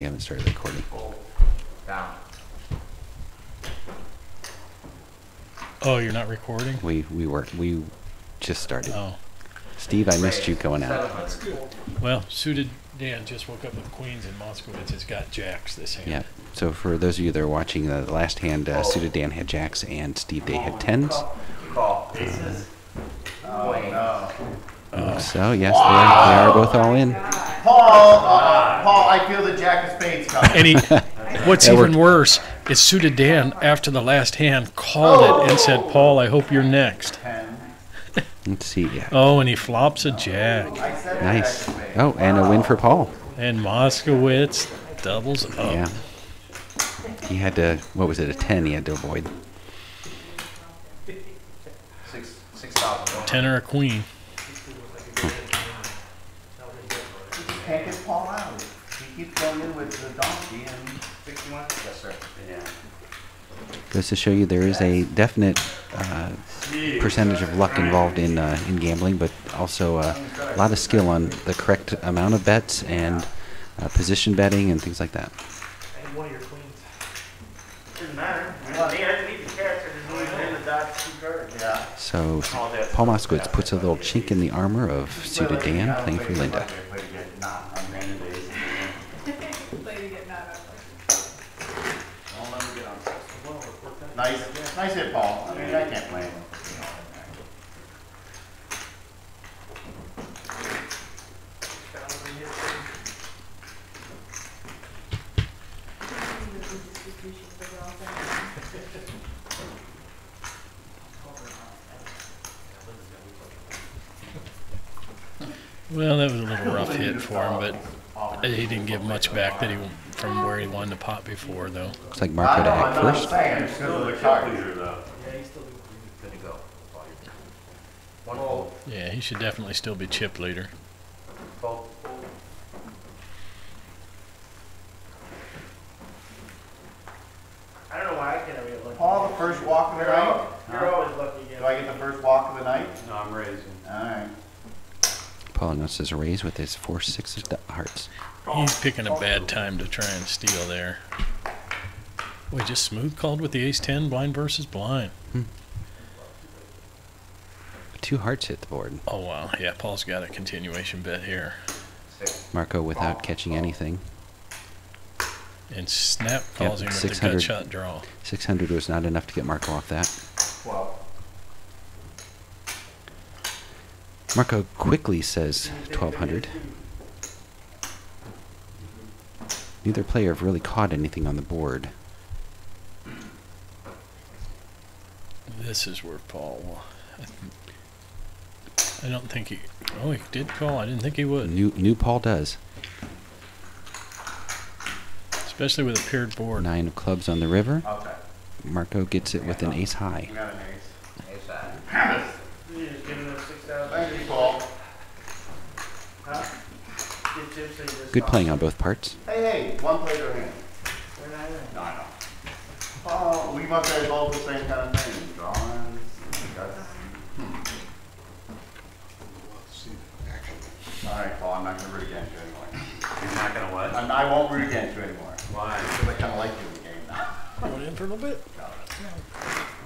We haven't started recording. Down. Oh, you're not recording? We just started. Oh. Steve, I missed you going out. That's good. Well, Suited Dan just woke up with queens and Moskowitz has got jacks this hand. Yeah. So for those of you that are watching, the last hand, Suited Dan had jacks and Steve Day had tens. Call. Aces. Oh, no. So yes, they are both all in. Paul, I feel the jack of spades coming. And what's even worse is Suited Dan, after the last hand, called it and said, Paul, I hope you're next. Let's see. Yeah. Oh, and he flops a jack. Nice. Oh, and a win for Paul. And Moskowitz doubles up. Yeah. He had to, what was it, a 10 he had to avoid. 6,000. 10 or a queen. Can't get Paul out. He keeps going in with the donkey and 61. Yes, sir. Yeah. Goes to show you there is a definite percentage of luck involved in gambling, but also a lot of skill on the correct amount of bets and position betting and things like that. And one of your queens. Doesn't matter. I didn't need the character. There's no in the dodge two cards. Yeah. So Paul Moskowitz puts a little chink in the armor of Suited Dan playing for Linda. Nice hit, Paul. I mean, I can't blame him. Well, that was a little rough hit for him, but he didn't give much back that from where he won the pot before, though. Looks like Marco to act first. Yeah, he's still good to go. One hole. Yeah, he should definitely still be chip leader. Fold. I don't know why I can't ever get lucky. Paul, the first walk of the night. You're always lucky again. Do I get the first walk of the night? No, I'm raising. All right. Paul announces a raise with his 4-6 of hearts. He's picking a bad time to try and steal there. Boy, just smooth called with the ace-10, blind versus blind. 2 hearts hit the board. Oh, wow. Yeah, Paul's got a continuation bet here. Marco without catching anything. And Snap calls him with the gut shot draw. 600 was not enough to get Marco off that. 12. Marco quickly says 1,200. Neither player have really caught anything on the board. This is where Paul... I don't think he... Oh, he did call. I didn't think he would. New Paul does. Especially with a paired board. 9 of clubs on the river. Okay. Marco gets it with an ace high. We got an ace. Ace high. You just give him 6,000. Thank you, Paul. Huh? Get tips so you just Good playing on both parts. Hey, one play to hand. We're not in. No, I know. Oh, we must have both the same kind of thing. Drawings. All right, Paul, I'm not going to root against you anymore. You're not gonna what? I won't root against you anymore. Why? Because I kind of like you in the game now. Going in for a little bit?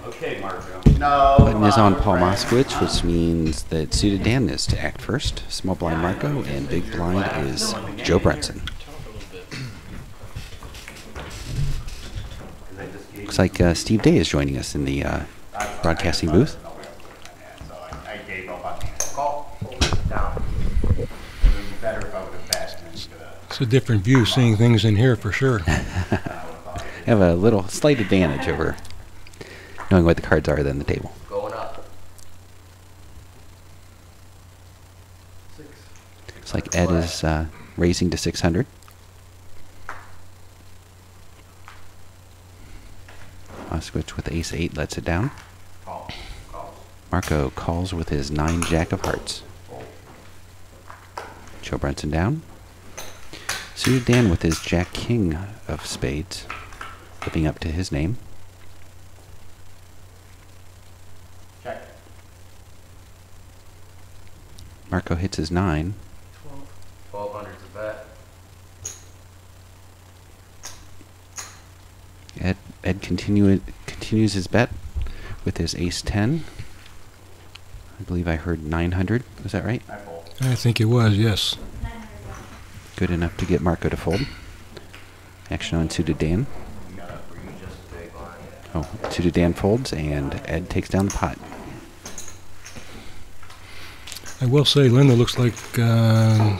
Okay, Marco. No. Button is on we're Paul friends. Moskowitz, which means that Suited Dan is to act first. Small blind Marco, and big blind is Joe Brunson. Looks like Steve Day is joining us in the broadcasting booth. So I gave up on the call. Down. It would be better if I would have bet and then could have. It's a different view seeing things in here for sure. Have a little slight advantage over knowing what the cards are than the table. Going up. Looks like Ed is raising to 600. Moskowitz with ace-8 lets it down. Marco calls with his 9 jack of hearts. Joe Brunson down. Suited Dan with his jack-king of spades, living up to his name. Check. Marco hits his 9. 1200's a bet. Ed continues his bet with his ace-10. I believe I heard 900. Was that right? I fold. I think it was, yes. Good enough to get Marco to fold. Action on suited Dan. Oh, suited Dan folds, and Ed takes down the pot. I will say, Linda looks like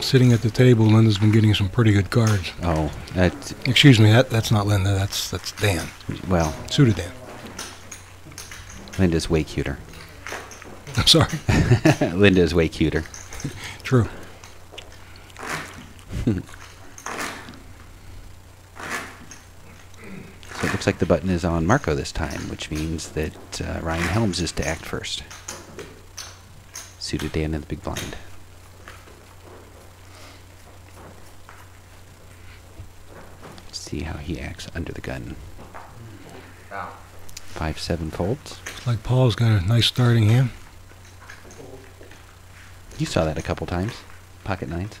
sitting at the table. Linda's been getting some pretty good cards. Oh, that's, Excuse me, that's not Linda. That's Dan. well, Suited Dan. Linda's way cuter. I'm sorry. Linda's way cuter. True. So it looks like the button is on Marco this time, which means that Ryan Helms is to act first. Suited Dan in the big blind. Let's see how he acts under the gun. 5-7 folds. Looks like Paul's got a nice starting hand. You saw that a couple times. Pocket nines.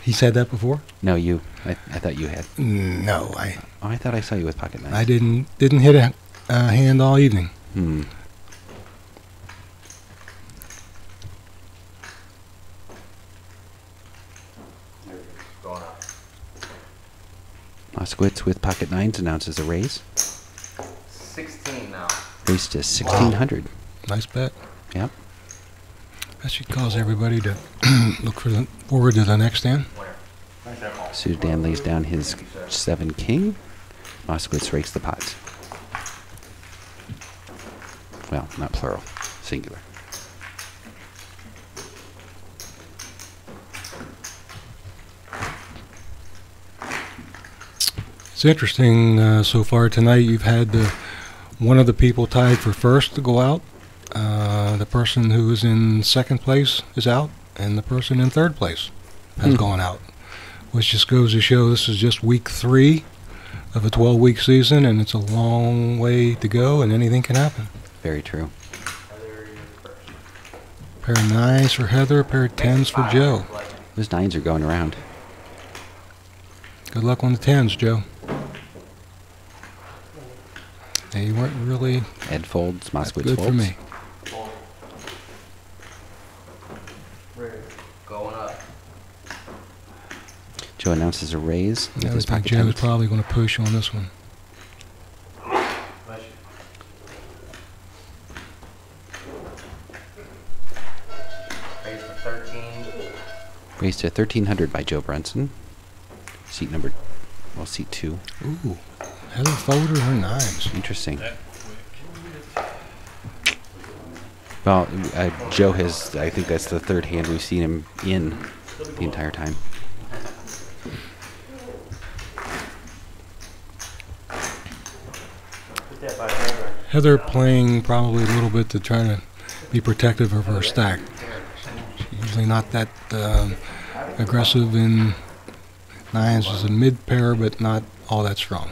He said that before? No, you. I thought you had. No, Oh, I thought I saw you with pocket nines. I didn't hit a hand all evening. Hmm. Going up. Moskowitz with pocket nines announces a raise. 16 now. Raise to 1,600. Nice bet. Yep. That should cause everybody to look forward to the next hand. Suited Dan lays down his 7 king. Moskowitz rakes the pots. Well, not plural, singular. It's interesting so far tonight. You've had one of the people tied for first to go out. The person who is in second place is out, and the person in third place has gone out. Which just goes to show this is just week 3 of a 12-week season, and it's a long way to go, and anything can happen. Very true. Pair of 9s for Heather, pair of 10s for Joe. Those 9s are going around. Good luck on the 10s, Joe. They weren't really Ed folds, Moskowitz good folds. for me. Going up. Joe announces a raise with I his think pocket Joe's tens. probably going to push on this one. Raise to 13. Raise to 1,300 by Joe Brunson. Seat 2. Ooh, Heather folded her 9s. Interesting. Well, Joe has, I think that's the third hand we've seen him in the entire time. Put that by Heather. Heather playing probably a little bit to try to be protective of her stack. She's usually not that aggressive in 9s. She's a mid pair, but not all that strong.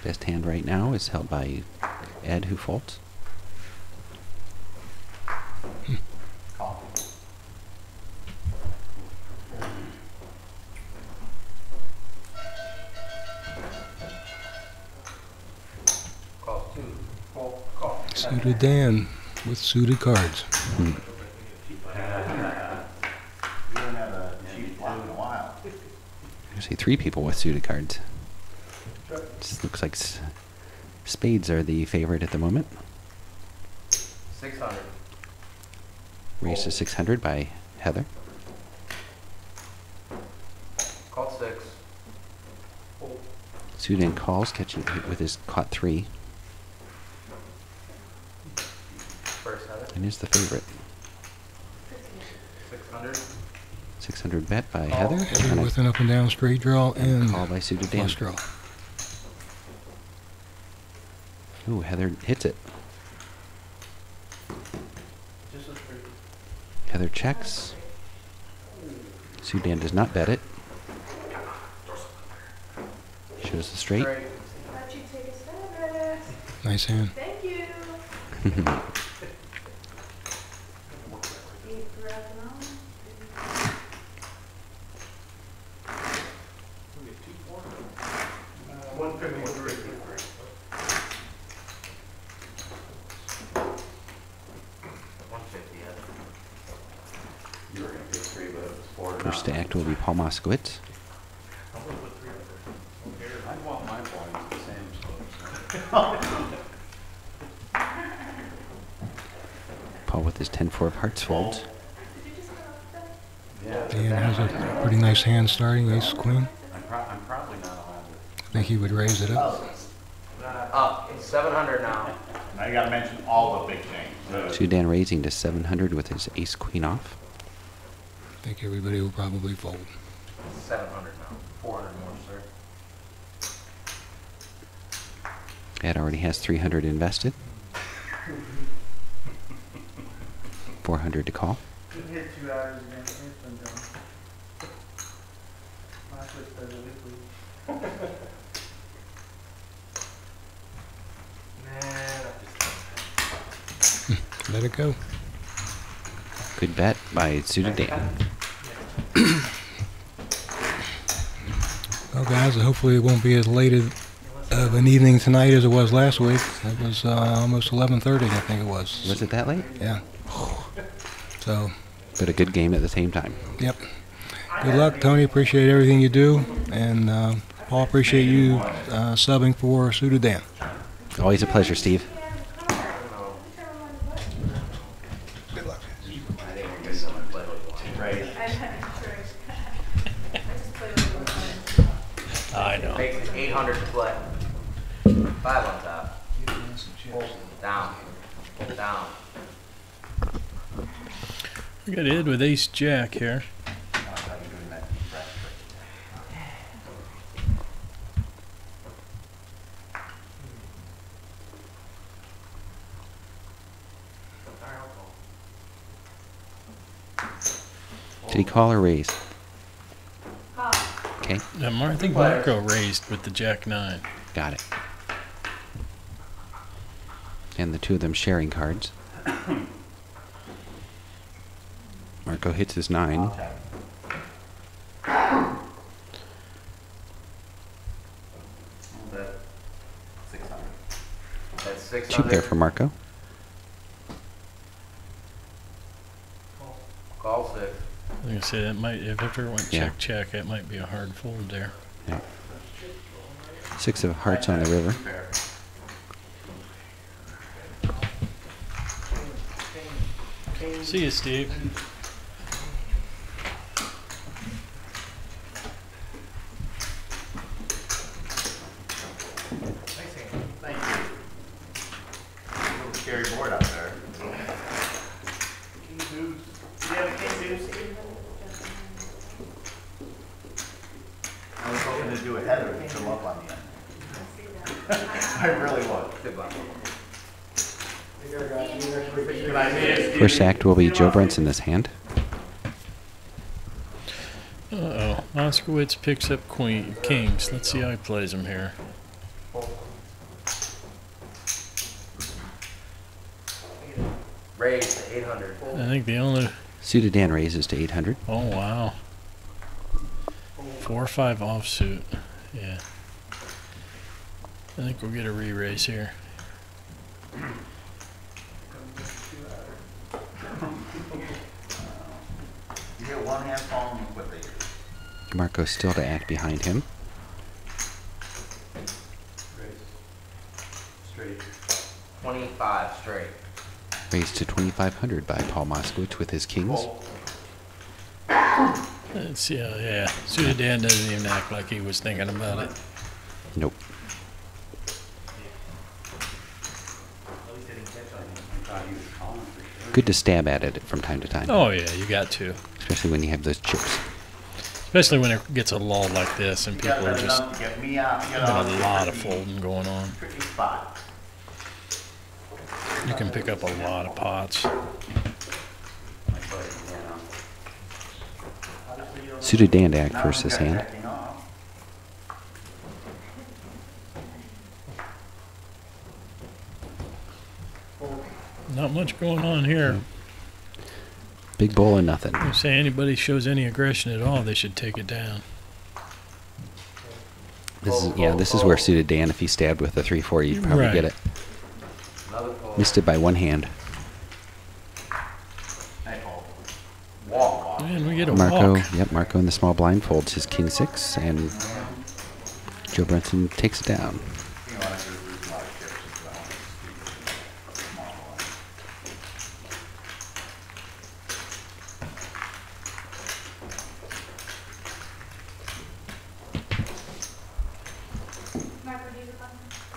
Best hand right now is held by Ed, who folds. Call. Call 2. Call. Suited Dan with suited cards. You don't have a cheap blue in a while. I see 3 people with suited cards. Just looks like spades are the favorite at the moment. 600. Raised to 600 by Heather. Call 6. Suited Dan calls, catching it with his caught 3, First Heather. and is the favorite. 600. 600 bet by Call. Heather, Heather and with an up and down straight draw and call by suited Dan. flush draw. Ooh, Heather hits it. Just a three. Heather checks. Suited Dan does not bet it. Shows the straight. Straight. Let you take a stab at it. Nice hand. Thank you. First to act will be Paul Moskowitz. I want my blinds the same slope. Paul with his 10-4 of hearts folds. Dan has a pretty nice hand starting, ace queen. I'm probably not allowed to. I think he would raise it up. Up, it's 700 now. Now you gotta mention all the big things. Sudan raising to 700 with his ace queen off. I think everybody will probably fold. 700 now. 400 more, sir. Ed already has 300 invested. 400 to call. You can hit 2 hours again. It's been done. My switch does it weekly. Let it go. Good bet by Suited Dan. Well, guys, hopefully it won't be as late of an evening tonight as it was last week. It was almost 11:30, I think it was. Was it that late? Yeah. So, But a good game at the same time. yep. Good luck, Tony. Appreciate everything you do. And Paul, appreciate you subbing for Suited Dan. Always a pleasure, Steve. Good luck. I know. Makes it 800 to play. 5 on top. Down. Down. We got Ed with ace jack here. Did he call or raise? Okay, Now, I think Marco raised with the jack 9. got it. And the two of them sharing cards. Marco hits his 9. That's 600. Cheap there for Marco. Call 6. Like I say, that might, if it ever went Yeah. check check, that might be a hard fold there. Yeah. 6 of hearts on the river. See you, Steve. Thank you. A little scary board out there. King deuce. You have king deuce, Steve? I was hoping to do a header and fill up on the end. I really was. Good luck. Can I see it? First act will be Joe Brent's in this hand. Uh-oh. Moskowitz picks up kings. Let's see how he plays them here. Raise to 800. I think the only... Suited Dan raises to 800. Oh, wow. 4 or 5 offsuit. Yeah. I think we'll get a re-raise here. You get one hand falling with it. Marco's still to act behind him. Straight. 25 straight. Raised to 2,500 by Paul Moskowitz with his kings. Let's, yeah. Suited Dan doesn't even act like he was thinking about it. Nope. Good to stab at it from time to time, Oh, yeah, you got to. especially when you have those chips. Especially when it gets a lull like this and people are just to get me out. Get having off a this lot of tricky- folding going on. Tricky spot. You can pick up a lot of pots. Suited Dan to act Now first we've this got hand. checking off. Not much going on here. Big bowl and nothing. If say anybody shows any aggression at all, they should take it down. This is where Suited Dan, if he stabbed with a 3-4, you'd probably Right. get it. Another call. Missed it by 1 hand. Hey, Paul. Walk. And we get a Marco, walk. yep, Marco in the small blind folds his king six, and Joe Brunson takes it down. You know, there's a lot of chips as well. Small one.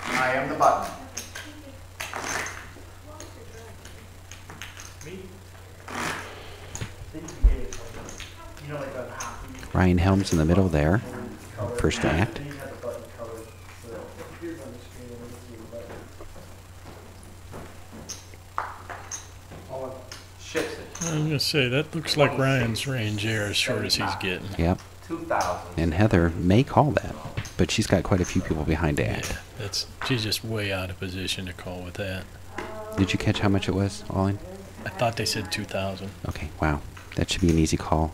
I am the button. Ryan Helms in the middle there, first act. Ships it. I'm gonna say that looks like Ryan's range there, as short as he's getting. Yep, 2,000. and Heather may call that, but she's got quite a few people behind to act. Yeah, she's just way out of position to call with that. Did you catch how much it was all in? I thought they said 2,000. Okay, wow, that should be an easy call.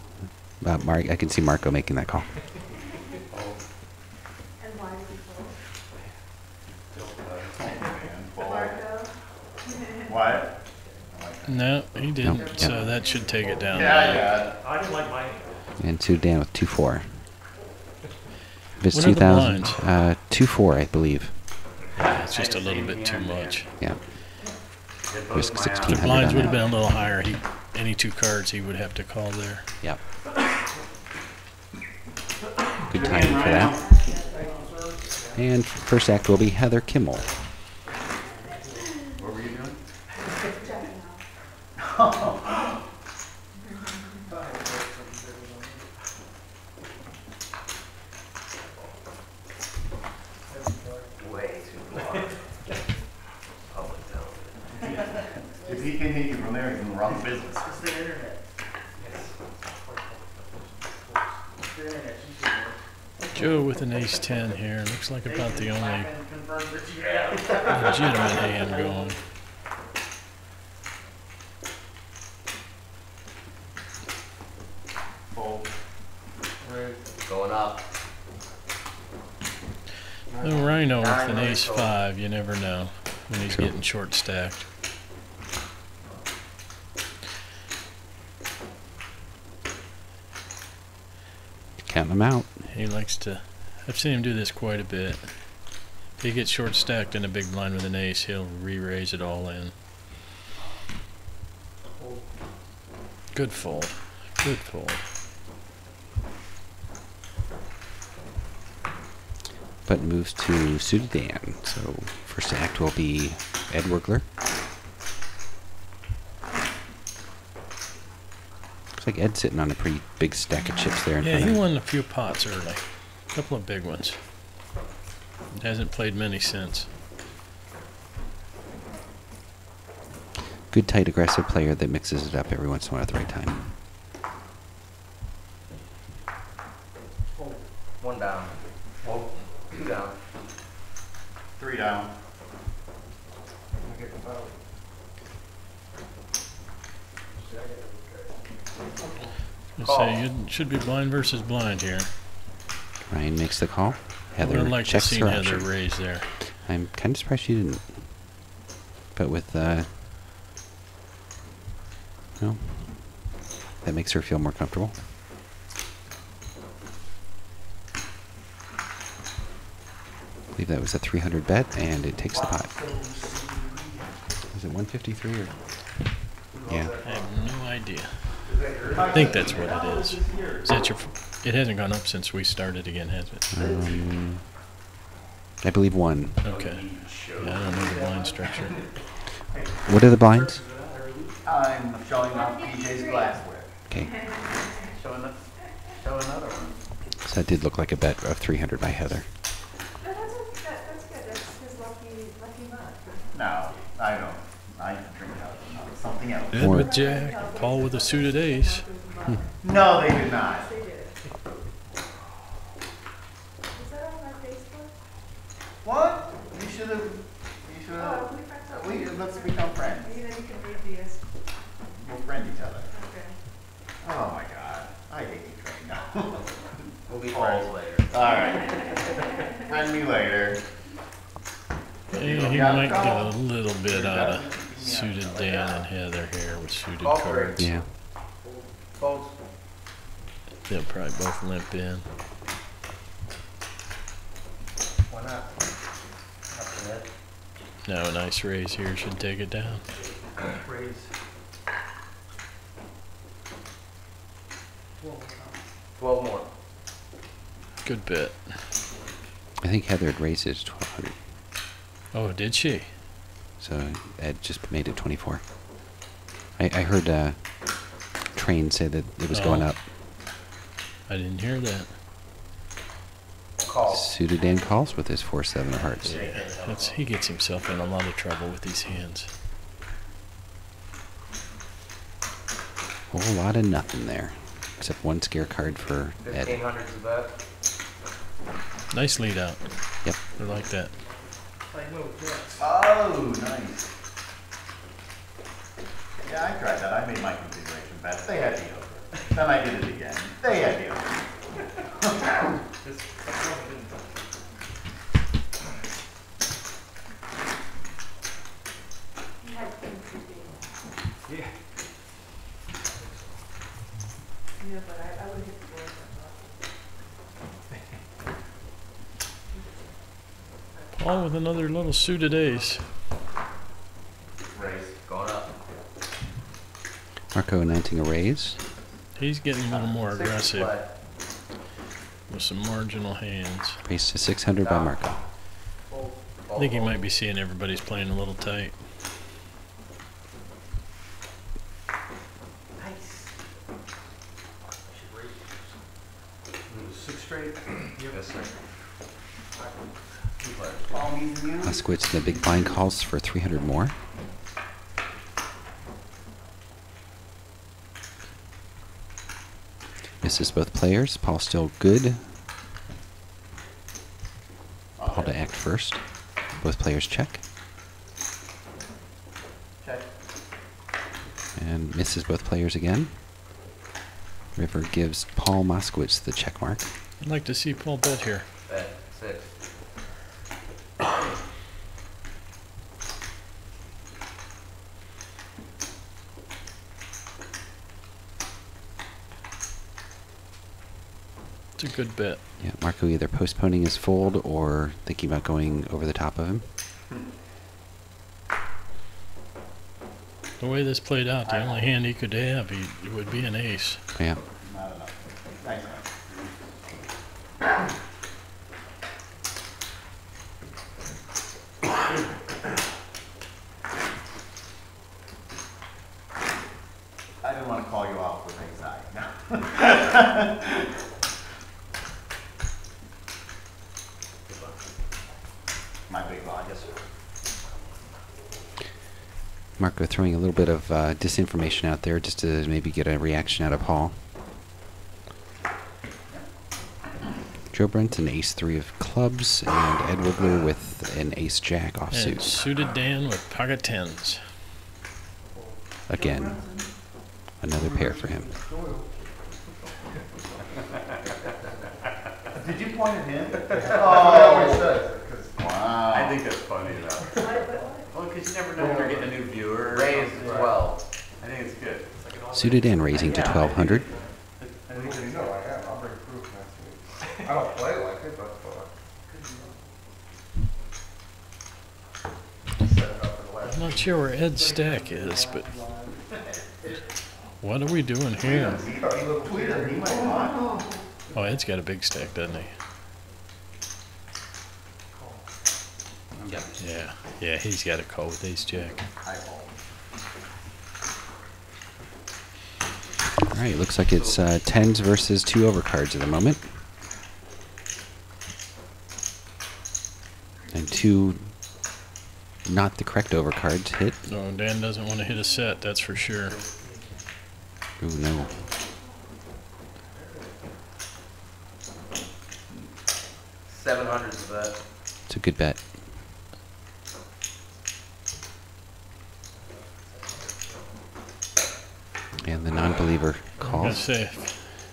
Mark, I can see Marco making that call. What? No, he didn't. Nope. So Yep. that should take it down. Yeah. I didn't like mine. And suited Dan with 2-4. If it's What are the 2,000, blinds? 2-4, I believe. Yeah, it's just a little bit too much. Yeah. Risk The 1,600 blinds on would have that. been a little higher. Any two cards he would have to call there. Yep. Good timing for that. And first act will be Heather Kimmel. What were you doing? Way too long. Public television. If he can hit you from there, he's in the wrong business. It's the internet. Joe with an ace-10 here. Looks like about the only And confirmed that you have. legitimate hand going. Fold. Going up. No Rhino with an ace-5. You never know when he's True. getting short stacked. Counting them out. He likes to. I've seen him do this quite a bit. If he gets short stacked in a big blind with an ace, he'll re-raise it all in. Good fold. Good fold. Button moves to suited Dan. So first act will be Ed Wergler. Looks like Ed's sitting on a pretty big stack of chips there in Yeah, front he of him. won a few pots early. A couple of big ones. Hasn't played many since. Good, tight, aggressive player that mixes it up every once in a while at the right time. One down. Oh, two down. 3 down. I say you should be blind versus blind here. Ryan makes the call. I Heather would like to checks see her Heather option. raise there. I'm kind of surprised she didn't. But with, well, that makes her feel more comfortable. I believe that was a 300 bet, and it takes the pot. Is it 153 or? Yeah. I have no idea. I think that's what it is. Is that your? It hasn't gone up since we started again, has it? I believe one. Okay. Yeah, I don't know the blind structure. What are the blinds? I'm showing off PJ's glassware. Okay. Show another one. So that did look like a bet of 300 by Heather. That's good. That's his lucky month. No, I don't. I drink out of something else. Ed with Jack, Paul with a suited ace. No, they did not. They did. Is that on my Facebook? What? You should have. Oh, we friends up. Let's become friends. Maybe then you can read these. We'll friend each other. Okay. Oh my God. I hate you right now. We'll be friends later. All right. Friend me later. Yeah, he might get a little bit out of suited Dan and Heather here with suited cards. Yeah. Folds. They'll probably both limp in. Why not? Nothing yet. Now a nice raise here should take it down. Raise. 12 more. Good bet. I think Heather had raised it to 1,200, Oh, did she? so Ed just made it 24. I heard Train say that it was going Oh. up. I didn't hear that. Call. Suited Dan calls with his 4-7 of hearts. Yeah, he gets himself in a lot of trouble with these hands. Whole lot of nothing there, except one scare card for Ed. 1500's a bet. Nice lead out. Yep. I like that. Oh, nice. Yeah, I tried that. I made my configuration bet. They had the over. Then I did it again. They had the over. You had CTB. Yeah. Yeah, but I would have hit the board. Paul with another little suited ace. Raise. Going up. Marco announcing a raise. He's getting a little more 60 aggressive play. with some marginal hands. Raised to 600 by Marco. I think he might be seeing everybody's playing a little tight. Nice. 6 straight. Yes, sir. Moskowitz in the big blind calls for 300 more. Misses both players. Paul still good. Paul to act first. Both players check. Check. And misses both players again. River gives Paul Moskowitz the check mark. I'd like to see Paul bet here. Bet. 6. It's a good bet. Yeah, Marco either postponing his fold or thinking about going over the top of him. The way this played out, the only hand he could have, it would be an ace. Yeah. Not enough. Thanks, man. I didn't want to call you out with anxiety. My big line, yes, sir. Marco throwing a little bit of disinformation out there just to maybe get a reaction out of Paul. Joe Brent an ace-3 of clubs, and Ed Wiggler with an ace-jack And offsuit. suited Dan with pocket tens. Again, another pair for him. Did you point at him? Oh, Wow. I think that's funny though. Well, because you never know when you're getting a new viewer. or Raise something. 12. I think it's good. Suited and raising to 1,200. I think you know I am. I'll bring proof next week. I don't play like it, but set it up for the last. I'm not sure where Ed's stack is, but what are we doing here? He looked weird. He might want. Oh, Ed's got a big stack, doesn't he? Yeah, yeah, he's got a call with ace jack. All right, looks like it's tens versus 2 overcards at the moment. And 2 not the correct overcards hit. No, Dan doesn't want to hit a set, that's for sure. Ooh, no. $700's a bet. It's a good bet. And the non-believer I'm gonna calls, say,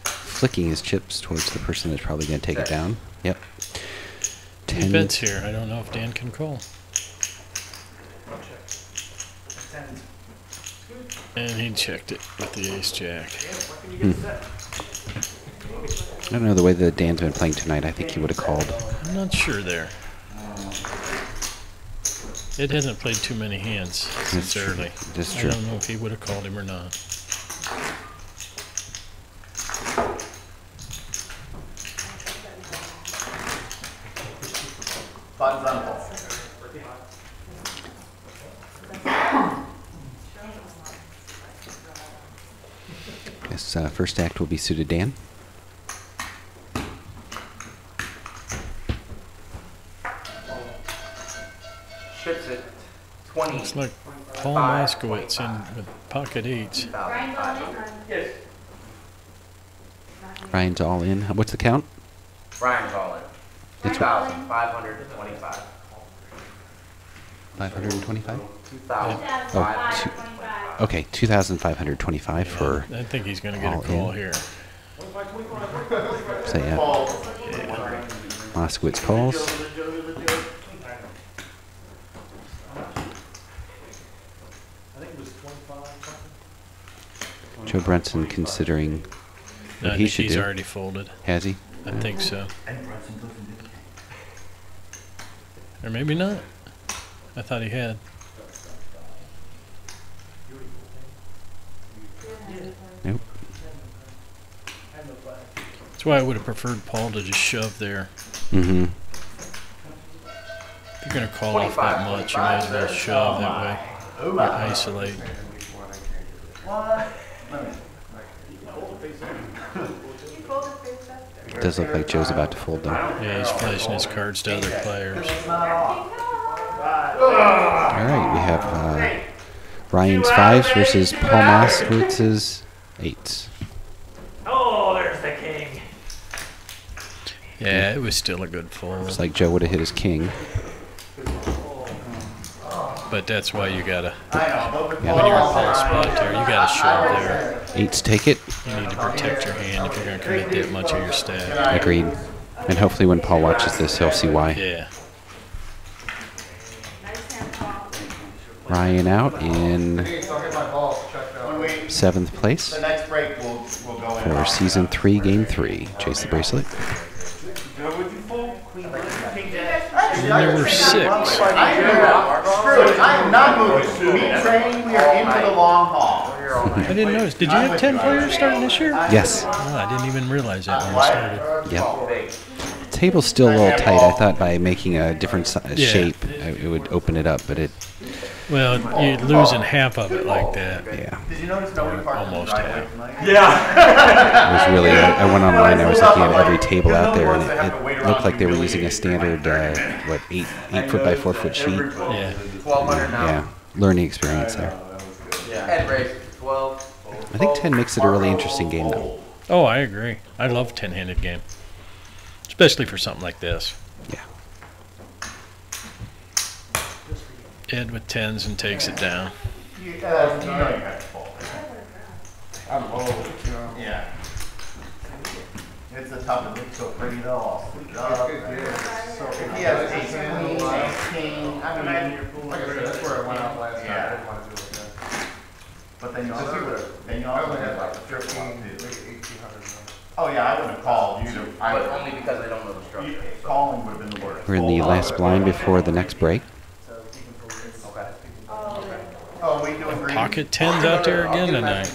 flicking his chips towards the person that's probably going to take it down. Yep. he bets here. I don't know if Dan can call. And he checked it with the ace jack. I don't know the way that Dan's been playing tonight. I think he would have called. I'm not sure there. It hasn't played too many hands since early. That's I true. don't know if he would have called him or not. Buttons on the ball. This first act will be suited Dan. Chips at 20. Looks like Paul Moskowitz in with pocket eights. Ryan's all in. What's the count? Brian's all in. It's 2,525. 525? 2,525. Okay, 2,525 for. I think he's going to get a all call in. here. So yeah, Moskowitz calls. Joe Brunson considering No, what I he think should he's do. already folded. Has he? I think so. Or maybe not. I thought he had. Nope. That's why I would have preferred Paul to just shove there. Mm-hmm. If you're going to call off that much, you might as well shove that way. Or isolate. It does look like Joe's about to fold though. Yeah, he's flashing his cards to other players. All right, we have Ryan's fives versus Paul Moskowitz's eights. Oh, there's the king. Yeah, it was still a good fold. Looks like Joe would have hit his king. But that's why you gotta, Yeah. when you're in Paul's spot there, you gotta shove there. Eights take it. You need to protect your hand if you're gonna commit that much of your stack. Agreed. And hopefully when Paul watches this, he'll see why. Yeah. Ryan out in Hey, so I'll get my balls checked out. When we, 7th place the next break, we'll go in. for season 3, game 3. Chase the bracelet. And then there were 6. I am not moving. Meat train, we are in for the long haul. I didn't notice. Did you have 10 players starting this year? Yes. Oh, I didn't even realize that when we started. Yep. Table's still a little tight. I thought by making a different Yeah. shape, it would open it up, but it, Well, you're losing half of it like that. yeah. Did you notice nobody parked in the Almost driveway half. tonight? It was really, I went online, I was looking at every table out there, and it looked like they were using a standard, 8 foot by 4 foot sheet. Yeah. 1,200 now. Yeah, learning experience there. Head raise 12. I think 10 makes it a really interesting game, though. Oh, I agree. I love 10-handed game. Especially for something like this. Yeah. Ed with 10s and takes it down. You know you got to fold. I'm low, you know. Yeah. It's a tough, it looks so pretty though, all sleeved up. So if he has ace queen, ace king, I mean, Like I said, that's where I went out last night. I Yeah. didn't want to do it then. but then you Just do also, it. then you I also only had have like like the triple 15, too. maybe 1,800. Oh yeah, I wouldn't have called you to, But only because I don't know the structure. calling would have been the worst. We're in the last blind before the next break. Oh, we doing green? Pocket 10s out there again tonight.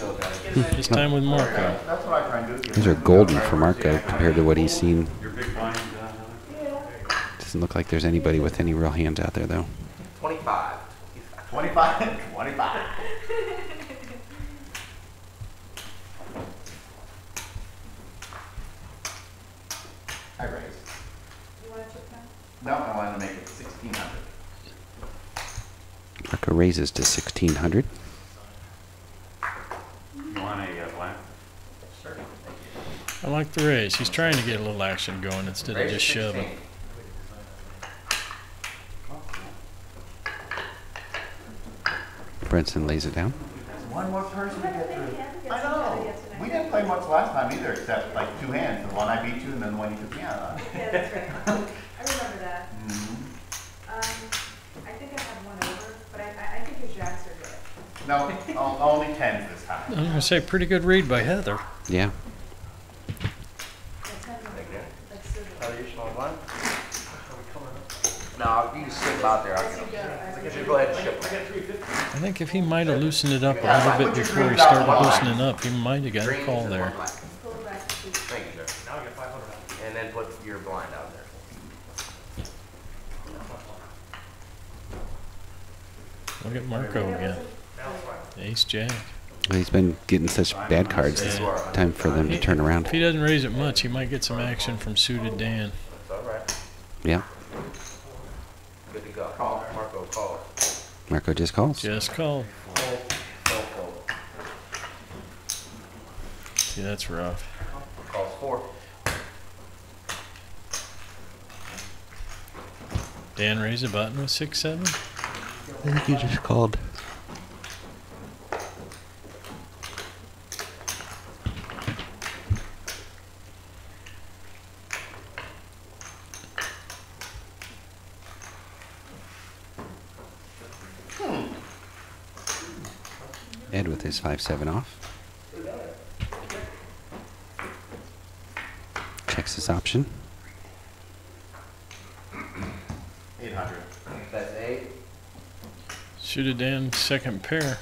This time with Marco. That's what I try and do. These are golden for Marco compared to what he's seen. Doesn't look like there's anybody with any real hands out there, though. 25. 25, 25. I raised. You want to chip down? No, I wanted to make it 1,600. Marco raises to 1,600. You want a blank? I like the raise. He's trying to get a little action going instead of Raise just 16. shoving. Brenson lays it down. One more person to get through. I I know. We didn't play much last time either, except like 2 hands. The one I beat you and then the one you took me out on. Yeah, that's right. I remember that. Mhm. I think I had one over, but I think your jacks are good. No, only 10s this time. I'm gonna say pretty good read by Heather. Yeah. No, you can sit about there. I'll get them. Just go ahead and ship them. I think if he might have loosened it up a little bit before he started loosening up, he might have got a call there. Thank you, sir. Now I get 500. And then put your blind out there. Look at Marco again. Ace Jack. Well, he's been getting such bad cards. It's time for them to turn around. If he doesn't raise it much, he might get some action from suited Dan. That's all right. Yeah. Good to go. Call. Marco, call. Marco just calls. Just called. See, that's rough. Calls 4. Dan raised a button with 6-7. I think he just called. Ed with his 5-7 off. Checks his option. 800. That's 8. Suited Dan, second pair.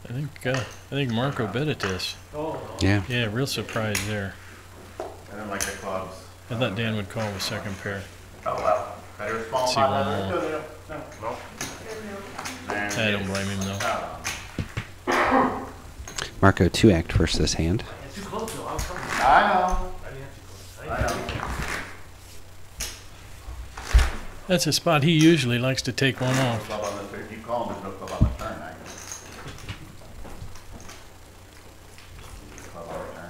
I think Marco bet at this. Yeah. Yeah, real surprise there. I don't like the clubs. I thought Dan would call with second pair. Oh, well. Better small See pot. one more. No. I don't blame him though. Marco 2-act versus this hand. I know. I know. That's a spot he usually likes to take one off. Club on the turn. Keep calling. There's no club on the turn. I guess. Club on the turn.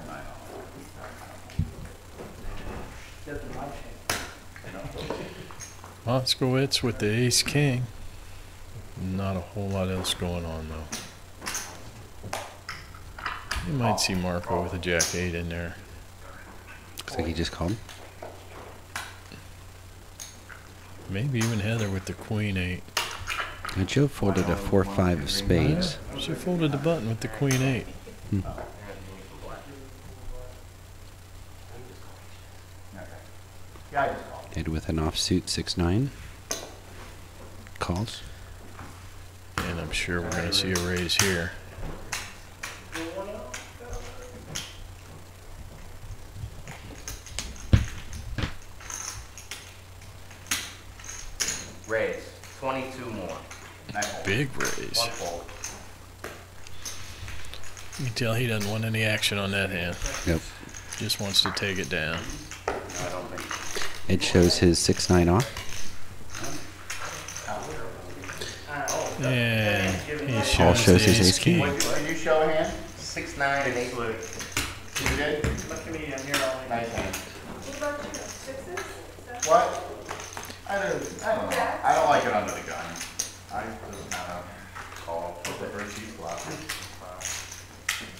I know. Moskowitz with the ace king. Not a whole lot else going on though. You might see Marco with a jack 8 in there. Looks like he just called. Maybe even Heather with the queen 8. Now Joe folded a 4-5 of spades. She folded the button with the queen 8. Yeah, I just called. Ed with an offsuit 6-9. Calls. And I'm sure we're going to see a raise here. Raise. 22 more. Big raise. 1 fold. You can tell he doesn't want any action on that hand. Nope. Just wants to take it down. I don't think. Ed shows his 6-9 off. And he Paul shows the his ace ace king. Can you show a hand? 6, 9, and 8. You did? Look at me, I'm here all night. Nice hand. What about you? 6s? What? I don't know. I don't like it under the gun. I just call. Prefer cheap flop.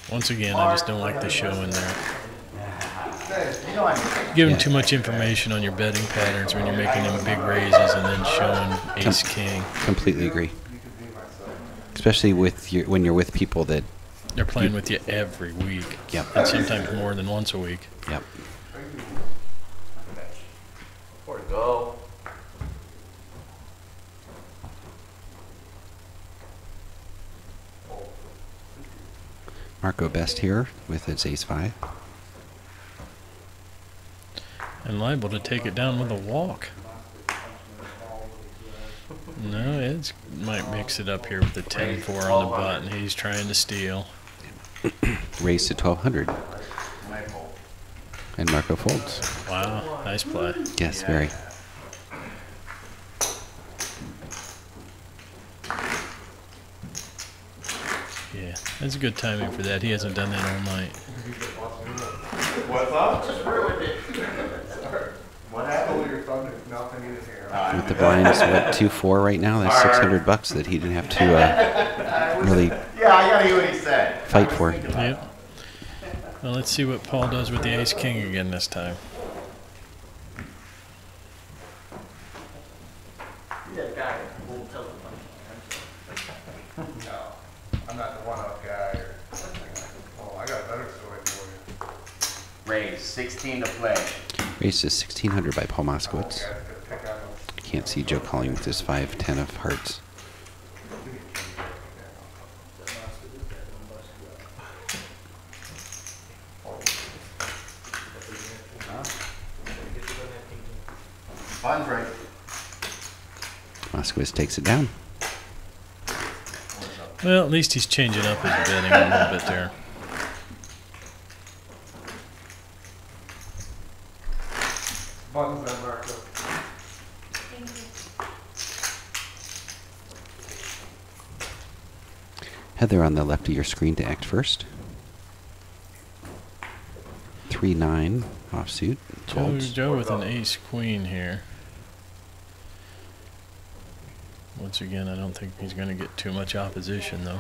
Once again, I just don't like the show in there. You know I'm Giving too much information on your betting patterns when you're making them big raises and then showing ace king. Completely agree. Especially with when you're with people that. They're playing with you every week. Yep. And sometimes more than once a week. Yep. 4 to go. Marco best here with his ace-5. And liable to take it down with a walk. No, Ed's might mix it up here with the 10-4 on the button. He's trying to steal. Raise to 1,200. And Marco folds. Wow, nice play. Yes, very. Yeah, that's a good timing for that. He hasn't done that all night. What's up? What happened? Your thumb, nothing in his hair. With the blinds, what, 2-4 right now? That's $600 that he didn't have to really Yeah, I gotta hear what he said. fight for. Yep. Well, let's see what Paul does with the ace king again this time. No, I'm not the one-up guy. Oh, I got a better story for you. Raise 16 to play. Raised to 1600 by Paul Moskowitz. Okay, I have to pick on those. I can't see Joe calling with his 5-10 of hearts. Fun's right. Moskowitz takes it down. Well, at least he's changing up his betting a little bit there. Buttons then, Marco. Thank you. Heather on the left of your screen to act first. 3-9 offsuit. Folds. Joe with an ace queen here. Once again, I don't think he's going to get too much opposition, though.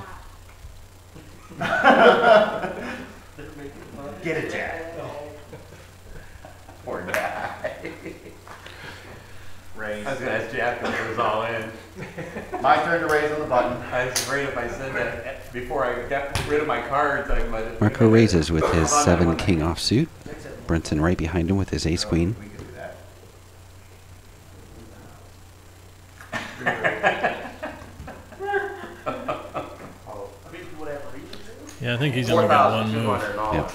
Get it, Jack. Poor guy. Raise. I was gonna ask Jack if it was all in. My turn to raise on the button. I was afraid if I said that before I got rid of my cards, I might have. Marco raises with his 7-king offsuit. Brenton right behind him with his ace-queen. We could do that. Yeah, I think he's only got one move. Yep.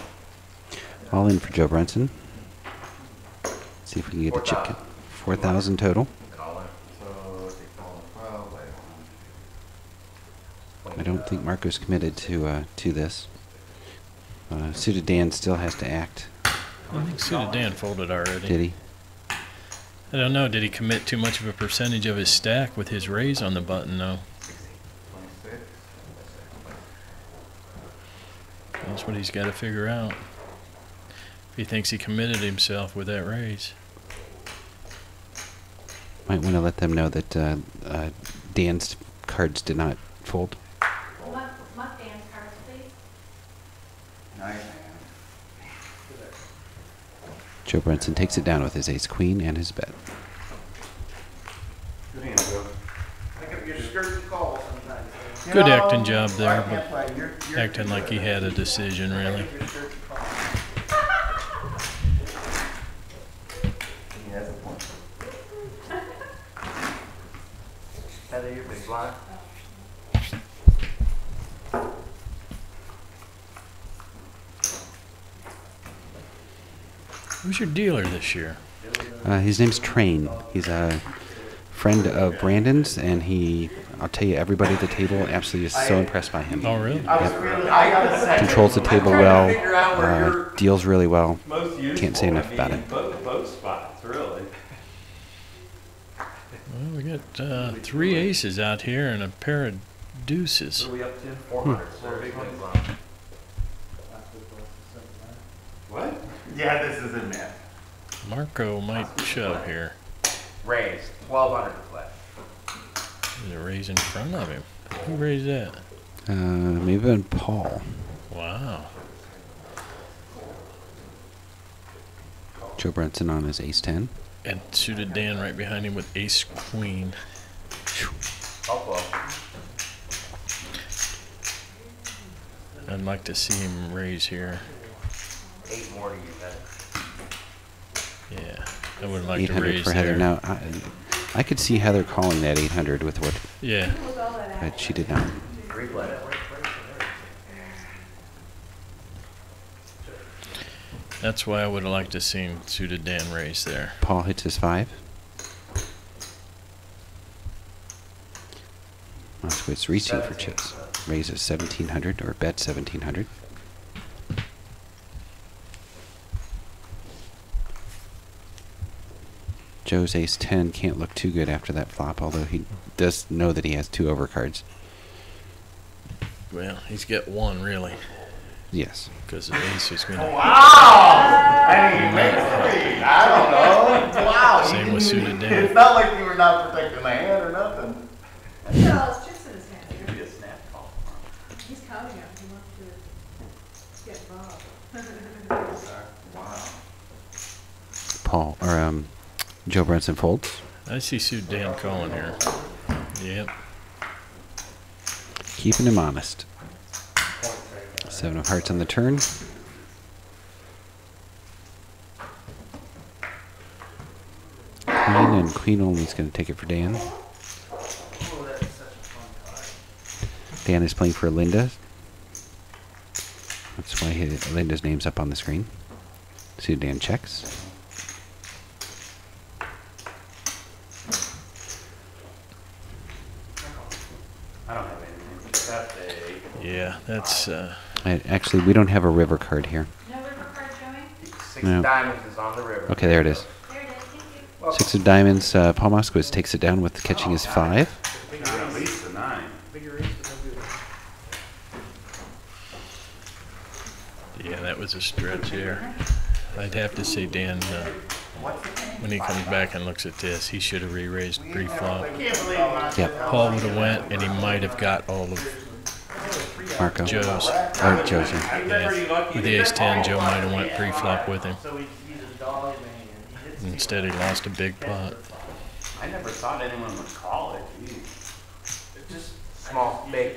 All in for Joe Brenton. See if we can get a chip kick. 4,000 total. I don't think Marco's committed to this. Suited Dan still has to act. I think Suited Dan folded already. Did he? I don't know. Did he commit too much of a percentage of his stack with his raise on the button, though? That's what he's got to figure out. If he thinks he committed himself with that raise. Might want to let them know that Dan's cards did not fold. Mutt Dan's cards, please. Nice. Joe Brenton takes it down with his ace-queen and his bet. Good hand, Joe. I can get skirts call sometimes. Good acting job there, but acting like he had a decision, really. He has a point. Heather, you're big blind. Who's your dealer this year? His name's Train. He's a friend of Brandon's, and I'll tell you, everybody at the table absolutely is so impressed by him. Oh, really? Controls the table well, deals really well. Can't say enough about it. Both spots, really. Well, we got 3 aces out here and a pair of deuces. What are we up to? 400. Four big ones. What? Yeah, this is in there. Marco might shove here. Raised. 1,200 to play. There's a raise in front of him. Who raised that? Maybe on Paul. Wow. Joe Brenton on his ace-10. And Suited Dan right behind him with ace queen. Oh, well. I'd like to see him raise here. 8 more to you, bet. Yeah, I would like to 800 raise for Heather. there. Now, I could see Heather calling that 800 with what, Yeah. but she did not. Replay. That's why I would have liked to seen Suited Dan raise there. Paul hits his 5. Moskowitz reaching for chips. Raises 1,700 or bet 1,700. Joe's ace-10 can't look too good after that flop, although he does know that he has 2 overcards. Well, he's got 1 really, Yes. because the ace is going to. Wow! And he makes me. I don't know. Wow. Same with Suited Dan. It's not like you were not protecting the hand or nothing. He's got all his chips in his hand. Give me a snap call. He's counting them. He wants to get involved. Paul or Joe Brunson folds. I see suit Dan calling here. Yep. Keeping him honest. 7 of hearts on the turn. Queen, and queen only is going to take it for Dan. Dan is playing for Linda. That's why Linda's name's up on the screen. So Dan checks. I don't have anything except a Yeah, that's Actually, we don't have a river card here. No river card showing? 6 No. of diamonds is on the river. Okay, there it is. There it is, thank you. 6 of diamonds. Paul Moskowitz takes it down with catching his 5. at least a 9. yeah, that was a stretch there. I'd have to say Dan, when he comes back and looks at this, he should have re-raised pre-flop. Yep. Paul would have went, and he might have got all of Marco. Joe's. Oh, Joe's. Yeah. Yeah. With the ace-10, Joe might have went pre-flop with him. Instead, he lost a big pot. I never thought anyone would call it. Geez. Just small, big.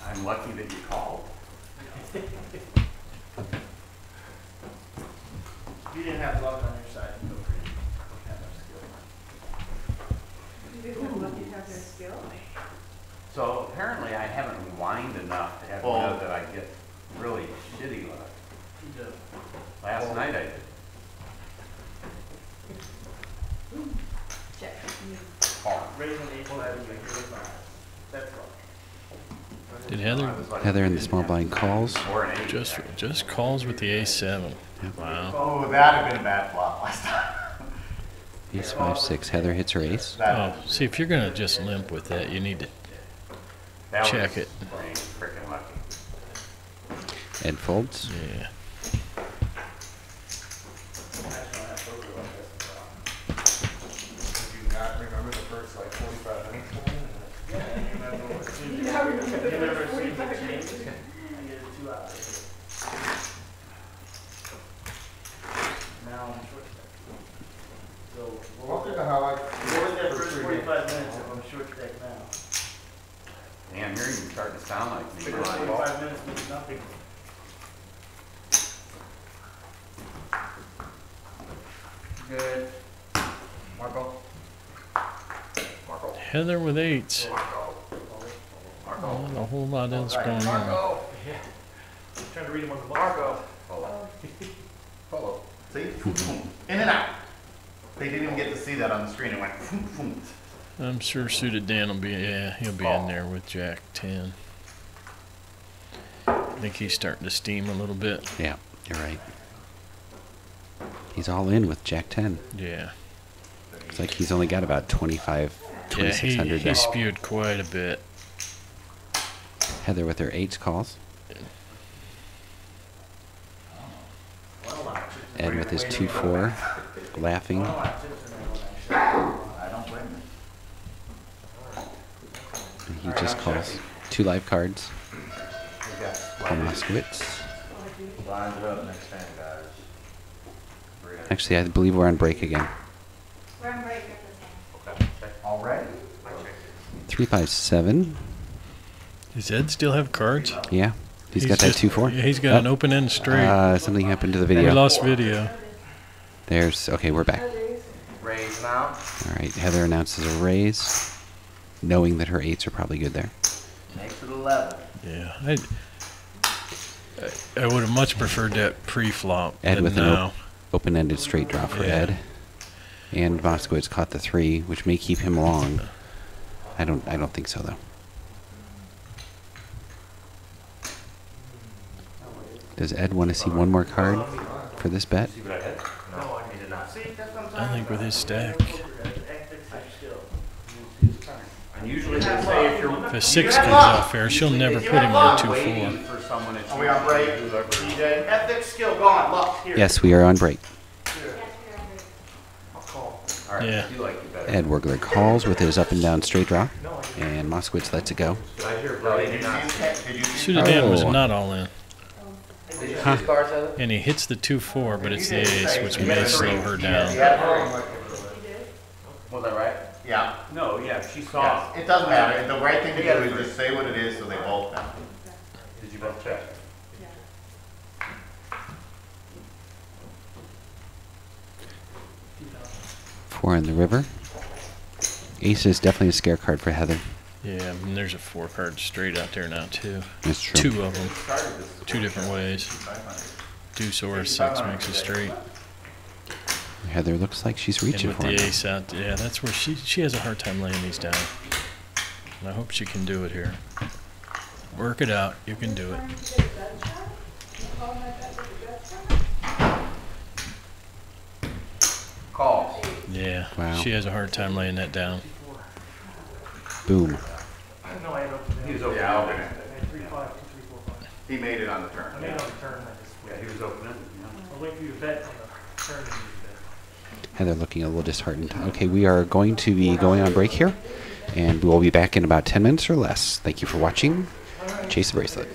I'm lucky that you called. You didn't have luck on your side. You You didn't have lucky to have their skill. So apparently I haven't whined enough to have to know that I get really shitty luck. Last night I did. Check. That's all. Did Heather Heather in the small blind calls. Or an 8. just calls with the ace-7? Wow. Oh, that'd have been a bad flop last time. Ace 5, 6. Heather hits her ace. Oh, see, if you're gonna just limp with that, you need to That check was it. freaking lucky. Ed folds. Yeah. Do you not remember the first like 45 minutes? You now remember the first 45 minutes. Now I'm short stack. So, Welcome to how I. we're in there for 45 minutes if I'm short stack now. Damn, you're even starting to sound like me. Because 45 minutes means nothing. Good. Marco? Marco? Heather with 8s. Marco? Not a whole lot else going on. Marco? Yeah. Trying to read him on the Marco. Follow. See? In and out. They didn't even get to see that on the screen. It went boom, boom. I'm sure suited Dan will be, yeah, he'll be in there with Jack 10. I think he's starting to steam a little bit. Yeah, you're right. He's all in with Jack 10. Yeah. It's like he's only got about 25, Yeah, 2600 he spewed quite a bit. Heather with her 8s calls. Ed with his 2-4, laughing. I don't blame him. And he just calls 2 live cards. Paul Moskowitz. Lines it up next time, guys. Actually, I believe we're on break again. We're on break at the same. Already? 3, 5, 7. Does Ed still have cards? Yeah, he's got that just- 2-4. Yeah, he's got an open end straight. Something happened to the We video. lost video. There's, okay, we're back. Raise now. All right, Heather announces a raise, knowing that her 8s are probably good there. Makes it 11. Yeah. I would have much preferred that pre-flop Ed than with an now. open-ended straight draw for Yeah. Ed. And Moskowitz caught the 3, which may keep him long. I don't think so though. Does Ed want to see one more card for this bet? No, he did not. I think with his stack, And usually they say if you're if a 6 comes off there, she'll never put him on 2-4. waiting for someone to Are we on break? DJ? Ethics skill gone. Luck here. Yes, we are on break. I'll call. All right, Yeah. I do like you better. Ed Wergler calls with his up and down straight draw, and Moskowitz lets it go. Did I hear No, right? did you see? Did you see? Suited Dan was Oh. not all in. Did you see his cards, Heather? And he hits the 2-4, but it's the ace, which may slow her down. Was that right? Yeah. No, yeah, she saw. It doesn't matter. The right thing to do is just say what it is so they both know. Did you both check? Four in the river. Ace is definitely a scare card for Heather. Yeah, and there's a 4-card straight out there now, too. That's true. 2 of them. 2 different ways. Deuce or 6 makes a straight. Heather looks like she's And reaching with for the it. ace out, yeah, that's where she has a hard time laying these down. And I hope she can do it here. Work it out. You can do it. Call. Yeah. Wow. She has a hard time laying that down. Boom. No, I had opened it. He was opening. Yeah, open it. I had 3, 5, 2, 3, 4, 5. He made it on the I turn. made it on the turn, I just, Yeah, he was opening. I'll wait for you to bet on the turn and you bet. Heather looking a little disheartened. Okay, we are going to be going on break here, and we will be back in about 10 minutes or less. Thank you for watching. Chase the Bracelet.